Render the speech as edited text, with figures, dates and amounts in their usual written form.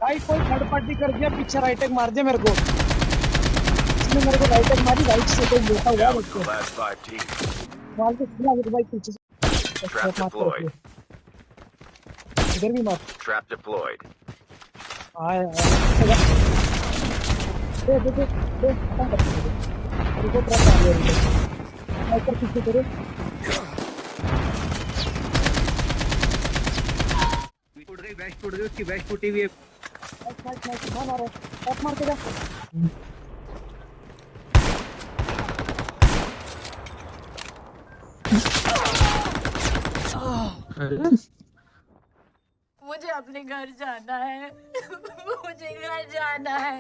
भाई कोई third party कर दिया, पीछे राइट एक मार दिया मेरे को, इसने मेरे को राइट एक मारी, राइट से कोई लेटा हुआ बच्चे मार के खिला के भाई पीछे से इधर भी मार। आया दे दे दे दे रुको ट्रैप आ गया स्नाइपर पीछे करो। टूट गई, बैश टूट गई, उसकी बैश टूटी हुई है। मारो टॉप मार के जा। मुझे अपने घर जाना है मुझे घर जाना है।